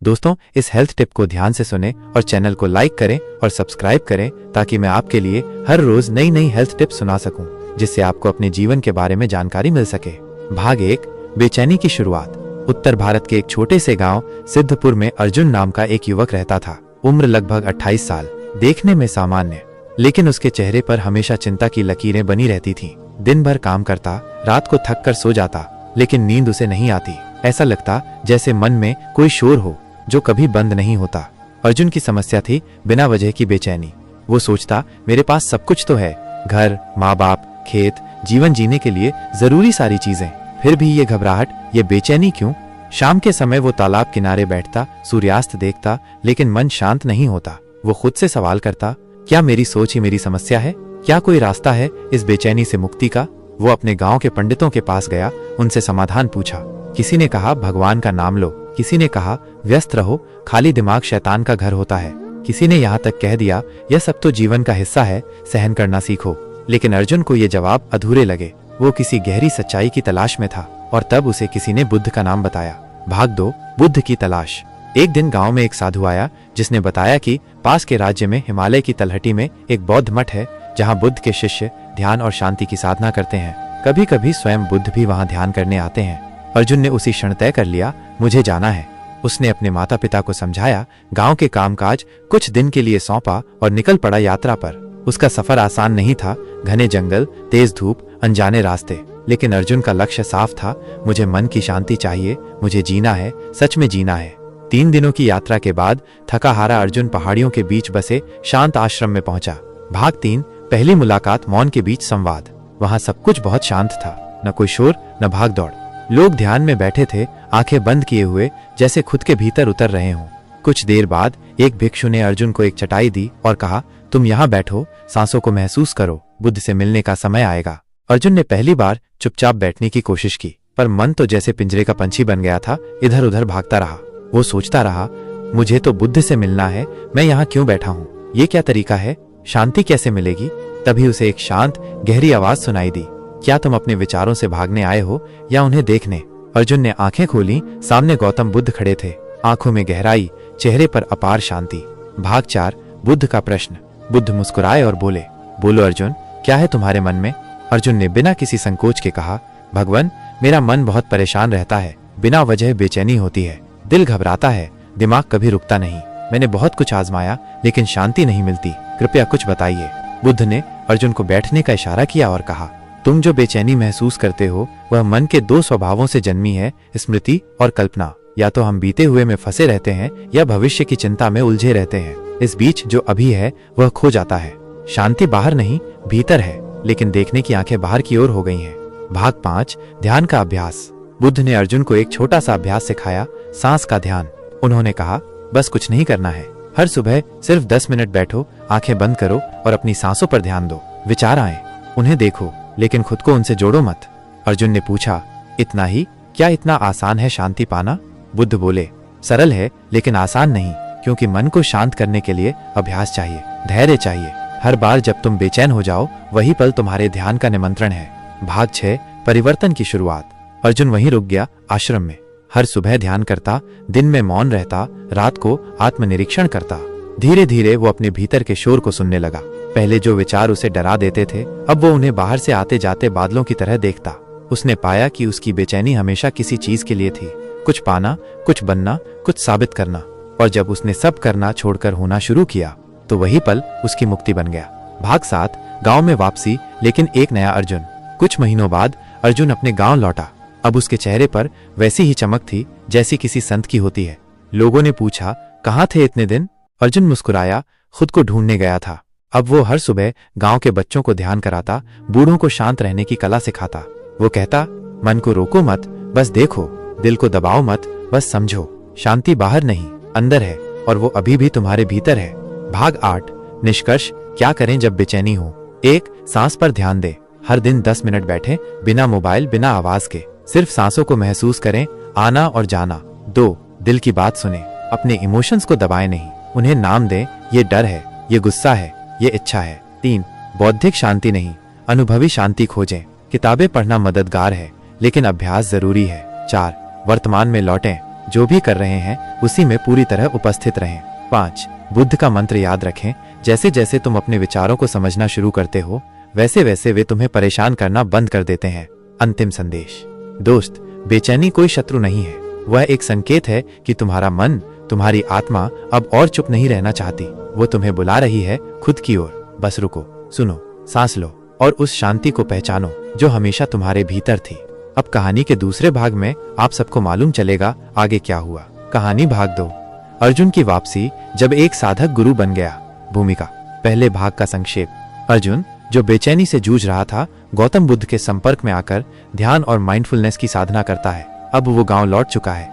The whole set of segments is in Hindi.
दोस्तों, इस हेल्थ टिप को ध्यान से सुने और चैनल को लाइक करें और सब्सक्राइब करें ताकि मैं आपके लिए हर रोज नई नई हेल्थ टिप सुना सकूं, जिससे आपको अपने जीवन के बारे में जानकारी मिल सके। भाग 1, बेचैनी की शुरुआत। उत्तर भारत के एक छोटे से गांव सिद्धपुर में अर्जुन नाम का एक युवक रहता था। उम्र लगभग 28 साल, देखने में सामान्य, लेकिन उसके चेहरे पर हमेशा चिंता की लकीरें बनी रहती थीं। दिन भर काम करता, रात को थक कर सो जाता, लेकिन नींद उसे नहीं आती। ऐसा लगता जैसे मन में कोई शोर हो जो कभी बंद नहीं होता। अर्जुन की समस्या थी बिना वजह की बेचैनी। वो सोचता, मेरे पास सब कुछ तो है, घर, माँ बाप, खेत, जीवन जीने के लिए जरूरी सारी चीजें, फिर भी ये घबराहट, ये बेचैनी क्यों? शाम के समय वो तालाब किनारे बैठता, सूर्यास्त देखता, लेकिन मन शांत नहीं होता। वो खुद से सवाल करता, क्या मेरी सोच ही मेरी समस्या है? क्या कोई रास्ता है इस बेचैनी से मुक्ति का? वो अपने गांव के पंडितों के पास गया, उनसे समाधान पूछा। किसी ने कहा भगवान का नाम लो, किसी ने कहा व्यस्त रहो, खाली दिमाग शैतान का घर होता है, किसी ने यहाँ तक कह दिया यह सब तो जीवन का हिस्सा है, सहन करना सीखो। लेकिन अर्जुन को ये जवाब अधूरे लगे। वो किसी गहरी सच्चाई की तलाश में था और तब उसे किसी ने बुद्ध का नाम बताया। भाग 2, बुद्ध की तलाश। एक दिन गांव में एक साधु आया जिसने बताया कि पास के राज्य में हिमालय की तलहटी में एक बौद्ध मठ है जहां बुद्ध के शिष्य ध्यान और शांति की साधना करते हैं। कभी कभी स्वयं बुद्ध भी वहां ध्यान करने आते हैं। अर्जुन ने उसी क्षण तय कर लिया, मुझे जाना है। उसने अपने माता पिता को समझाया, गांव के कामकाज कुछ दिन के लिए सौंपा और निकल पड़ा यात्रा पर। उसका सफर आसान नहीं था, घने जंगल, तेज धूप, अनजाने रास्ते, लेकिन अर्जुन का लक्ष्य साफ था, मुझे मन की शांति चाहिए, मुझे जीना है, सच में जीना है। 3 दिनों की यात्रा के बाद थका हारा अर्जुन पहाड़ियों के बीच बसे शांत आश्रम में पहुंचा। भाग 3, पहली मुलाकात, मौन के बीच संवाद। वहां सब कुछ बहुत शांत था, न कोई शोर, न भाग दौड़। लोग ध्यान में बैठे थे, आंखें बंद किए हुए, जैसे खुद के भीतर उतर रहे हों। कुछ देर बाद एक भिक्षु ने अर्जुन को एक चटाई दी और कहा, तुम यहाँ बैठो, सांसों को महसूस करो, बुद्ध से मिलने का समय आएगा। अर्जुन ने पहली बार चुपचाप बैठने की कोशिश की, पर मन तो जैसे पिंजरे का पंछी बन गया था, इधर उधर भागता रहा। वो सोचता रहा, मुझे तो बुद्ध से मिलना है, मैं यहाँ क्यों बैठा हूँ? ये क्या तरीका है? शांति कैसे मिलेगी? तभी उसे एक शांत गहरी आवाज सुनाई दी, क्या तुम अपने विचारों से भागने आए हो या उन्हें देखने? अर्जुन ने आंखें खोली, सामने गौतम बुद्ध खड़े थे, आंखों में गहराई, चेहरे पर अपार शांति। भाग 4, बुद्ध का प्रश्न। बुद्ध मुस्कुराए और बोले, बोलो अर्जुन, क्या है तुम्हारे मन में? अर्जुन ने बिना किसी संकोच के कहा, भगवान, मेरा मन बहुत परेशान रहता है, बिना वजह बेचैनी होती है, दिल घबराता है, दिमाग कभी रुकता नहीं। मैंने बहुत कुछ आजमाया लेकिन शांति नहीं मिलती, कृपया कुछ बताइए। बुद्ध ने अर्जुन को बैठने का इशारा किया और कहा, तुम जो बेचैनी महसूस करते हो वह मन के 2 स्वभावों से जन्मी है, स्मृति और कल्पना। या तो हम बीते हुए में फंसे रहते हैं या भविष्य की चिंता में उलझे रहते हैं। इस बीच जो अभी है वह खो जाता है। शांति बाहर नहीं, भीतर है, लेकिन देखने की आंखें बाहर की ओर हो गई हैं। भाग 5, ध्यान का अभ्यास। बुद्ध ने अर्जुन को एक छोटा सा अभ्यास सिखाया, सांस का ध्यान। उन्होंने कहा, बस कुछ नहीं करना है, हर सुबह सिर्फ 10 मिनट बैठो, आंखें बंद करो और अपनी सांसों पर ध्यान दो। विचार आए, उन्हें देखो, लेकिन खुद को उनसे जोड़ो मत। अर्जुन ने पूछा, इतना ही? क्या इतना आसान है शांति पाना? बुद्ध बोले, सरल है लेकिन आसान नहीं, क्योंकि मन को शांत करने के लिए अभ्यास चाहिए, धैर्य चाहिए। हर बार जब तुम बेचैन हो जाओ, वही पल तुम्हारे ध्यान का निमंत्रण है। भाग 6, परिवर्तन की शुरुआत। अर्जुन वहीं रुक गया, आश्रम में। हर सुबह ध्यान करता, दिन में मौन रहता, रात को आत्मनिरीक्षण करता। धीरे धीरे वो अपने भीतर के शोर को सुनने लगा। पहले जो विचार उसे डरा देते थे, अब वो उन्हें बाहर से आते जाते बादलों की तरह देखता। उसने पाया कि उसकी बेचैनी हमेशा किसी चीज के लिए थी, कुछ पाना, कुछ बनना, कुछ साबित करना। और जब उसने सब करना छोड़कर होना शुरू किया, तो वही पल उसकी मुक्ति बन गया। भाग 7, गांव में वापसी, लेकिन एक नया अर्जुन। कुछ महीनों बाद अर्जुन अपने गांव लौटा। अब उसके चेहरे पर वैसी ही चमक थी जैसी किसी संत की होती है। लोगों ने पूछा, कहाँ थे इतने दिन? अर्जुन मुस्कुराया, खुद को ढूंढने गया था। अब वो हर सुबह गांव के बच्चों को ध्यान कराता, बूढ़ों को शांत रहने की कला सिखाता। वो कहता, मन को रोको मत, बस देखो, दिल को दबाओ मत, बस समझो, शांति बाहर नहीं, अंदर है, और वो अभी भी तुम्हारे भीतर है। भाग 8, निष्कर्ष, क्या करें जब बेचैनी हो? 1, सांस पर ध्यान दे। हर दिन 10 मिनट बैठे, बिना मोबाइल, बिना आवाज के, सिर्फ सांसों को महसूस करें, आना और जाना। 2, दिल की बात सुने, अपने इमोशंस को दबाए नहीं, उन्हें नाम दें, ये डर है, ये गुस्सा है, ये इच्छा है। 3, बौद्धिक शांति नहीं, अनुभवी शांति खोजें। किताबें पढ़ना मददगार है, लेकिन अभ्यास जरूरी है। 4, वर्तमान में लौटें, जो भी कर रहे हैं उसी में पूरी तरह उपस्थित रहें। 5. बुद्ध का मंत्र याद रखें। जैसे जैसे तुम अपने विचारों को समझना शुरू करते हो वैसे वैसे वे तुम्हें परेशान करना बंद कर देते हैं। अंतिम संदेश। दोस्त, बेचैनी कोई शत्रु नहीं है, वह एक संकेत है कि तुम्हारा मन, तुम्हारी आत्मा अब और चुप नहीं रहना चाहती। वो तुम्हें बुला रही है खुद की ओर। बस रुको, सुनो, सांस लो और उस शांति को पहचानो जो हमेशा तुम्हारे भीतर थी। अब कहानी के दूसरे भाग में आप सबको मालूम चलेगा आगे क्या हुआ। कहानी भाग 2, अर्जुन की वापसी जब एक साधक गुरु बन गया। भूमिका। पहले भाग का संक्षेप। अर्जुन, जो बेचैनी से जूझ रहा था, गौतम बुद्ध के संपर्क में आकर ध्यान और माइंडफुलनेस की साधना करता है। अब वो गांव लौट चुका है,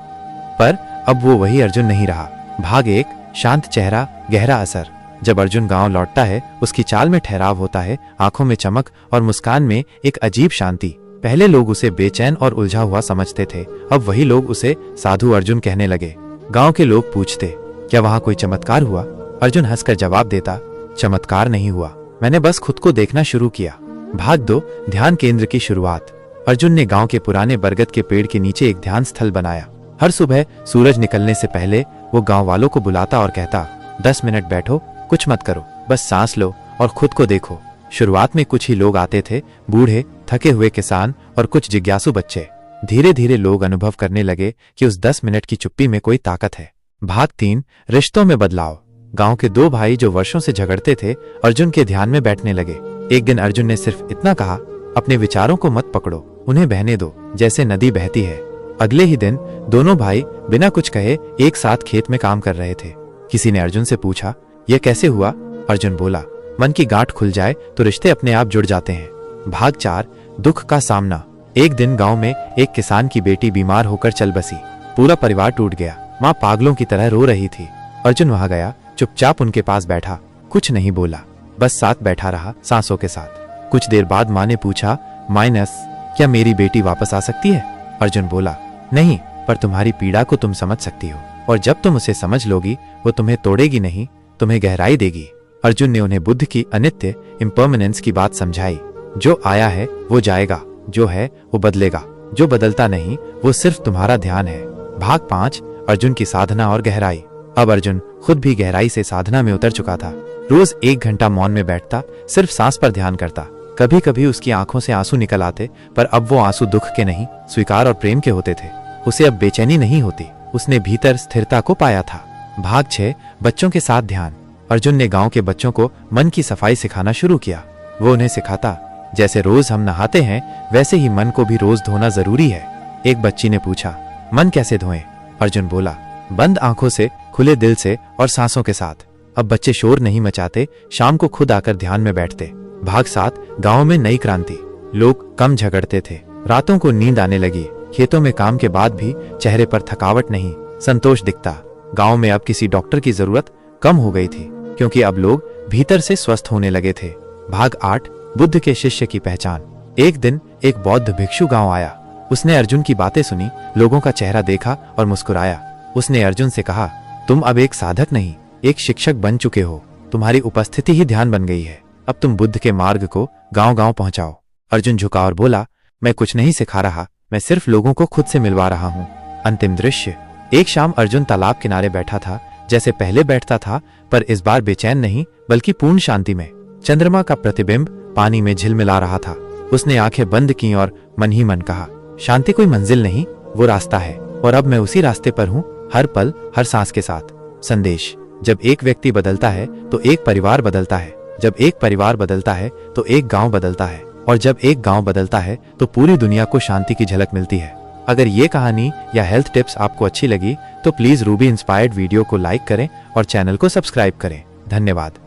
पर अब वो वही अर्जुन नहीं रहा। भाग 1, शांत चेहरा, गहरा असर। जब अर्जुन गांव लौटता है, उसकी चाल में ठहराव होता है, आंखों में चमक और मुस्कान में एक अजीब शांति। पहले लोग उसे बेचैन और उलझा हुआ समझते थे, अब वही लोग उसे साधु अर्जुन कहने लगे। गांव के लोग पूछते, क्या वहां कोई चमत्कार हुआ? अर्जुन हंसकर जवाब देता, चमत्कार नहीं हुआ, मैंने बस खुद को देखना शुरू किया। भाग 2, ध्यान केंद्र की शुरुआत। अर्जुन ने गांव के पुराने बरगद के पेड़ के नीचे एक ध्यान स्थल बनाया। हर सुबह सूरज निकलने से पहले वो गांव वालों को बुलाता और कहता, 10 मिनट बैठो, कुछ मत करो, बस सांस लो और खुद को देखो। शुरुआत में कुछ ही लोग आते थे, बूढ़े, थके हुए किसान और कुछ जिज्ञासु बच्चे। धीरे धीरे लोग अनुभव करने लगे कि उस 10 मिनट की चुप्पी में कोई ताकत है। भाग 3, रिश्तों में बदलाव। गांव के 2 भाई जो वर्षों से झगड़ते थे, अर्जुन के ध्यान में बैठने लगे। एक दिन अर्जुन ने सिर्फ इतना कहा, अपने विचारों को मत पकड़ो, उन्हें बहने दो, जैसे नदी बहती है। अगले ही दिन दोनों भाई बिना कुछ कहे एक साथ खेत में काम कर रहे थे। किसी ने अर्जुन से पूछा, यह कैसे हुआ? अर्जुन बोला, मन की गांठ खुल जाए तो रिश्ते अपने आप जुड़ जाते हैं। भाग 4, दुख का सामना। एक दिन गांव में एक किसान की बेटी बीमार होकर चल बसी। पूरा परिवार टूट गया। माँ पागलों की तरह रो रही थी। अर्जुन वहां गया, चुपचाप उनके पास बैठा, कुछ नहीं बोला, बस साथ बैठा रहा, सांसों के साथ। कुछ देर बाद माँ ने पूछा, माइनस, क्या मेरी बेटी वापस आ सकती है? अर्जुन बोला, नहीं, पर तुम्हारी पीड़ा को तुम समझ सकती हो, और जब तुम उसे समझ लोगी वो तुम्हें तोड़ेगी नहीं, तुम्हें गहराई देगी। अर्जुन ने उन्हें बुद्ध की अनित्य, इम्पर्मानेंस की बात समझाई। जो आया है वो जाएगा, जो है वो बदलेगा, जो बदलता नहीं वो सिर्फ तुम्हारा ध्यान है। भाग 5, अर्जुन की साधना और गहराई। अब अर्जुन खुद भी गहराई से साधना में उतर चुका था। रोज 1 घंटा मौन में बैठता, सिर्फ सांस पर ध्यान करता। कभी कभी उसकी आंखों से आंसू निकल आते, पर अब वो आंसू दुख के नहीं, स्वीकार और प्रेम के होते थे। उसे अब बेचैनी नहीं होती, उसने भीतर स्थिरता को पाया था। भाग 6, बच्चों के साथ ध्यान। अर्जुन ने गांव के बच्चों को मन की सफाई सिखाना शुरू किया। वो उन्हें सिखाता, जैसे रोज हम नहाते हैं वैसे ही मन को भी रोज धोना जरूरी है। एक बच्ची ने पूछा, मन कैसे धोएं? अर्जुन बोला, बंद आंखों से, खुले दिल से और सांसों के साथ। अब बच्चे शोर नहीं मचाते, शाम को खुद आकर ध्यान में बैठते। भाग 7, गांव में नई क्रांति। लोग कम झगड़ते थे, रातों को नींद आने लगी। खेतों में काम के बाद भी चेहरे पर थकावट नहीं, संतोष दिखता। गांव में अब किसी डॉक्टर की जरूरत कम हो गई थी, क्योंकि अब लोग भीतर से स्वस्थ होने लगे थे। भाग 8, बुद्ध के शिष्य की पहचान। एक दिन एक बौद्ध भिक्षु गांव आया। उसने अर्जुन की बातें सुनी, लोगों का चेहरा देखा और मुस्कुराया। उसने अर्जुन से कहा, तुम अब एक साधक नहीं, एक शिक्षक बन चुके हो। तुम्हारी उपस्थिति ही ध्यान बन गई है। अब तुम बुद्ध के मार्ग को गांव गांव पहुंचाओ। अर्जुन झुका और बोला, मैं कुछ नहीं सिखा रहा, मैं सिर्फ लोगों को खुद से मिलवा रहा हूँ। अंतिम दृश्य। एक शाम अर्जुन तालाब किनारे बैठा था, जैसे पहले बैठता था, पर इस बार बेचैन नहीं बल्कि पूर्ण शांति में। चंद्रमा का प्रतिबिंब पानी में झिलमिला रहा था। उसने आंखें बंद की और मन ही मन कहा, शांति कोई मंजिल नहीं, वो रास्ता है, और अब मैं उसी रास्ते पर हूँ, हर पल, हर सांस के साथ। संदेश। जब एक व्यक्ति बदलता है तो एक परिवार बदलता है, जब एक परिवार बदलता है तो एक गांव बदलता है, और जब एक गांव बदलता है तो पूरी दुनिया को शांति की झलक मिलती है। अगर ये कहानी या हेल्थ टिप्स आपको अच्छी लगी तो प्लीज रूबी इंस्पायर्ड वीडियो को लाइक करें और चैनल को सब्सक्राइब करें। धन्यवाद।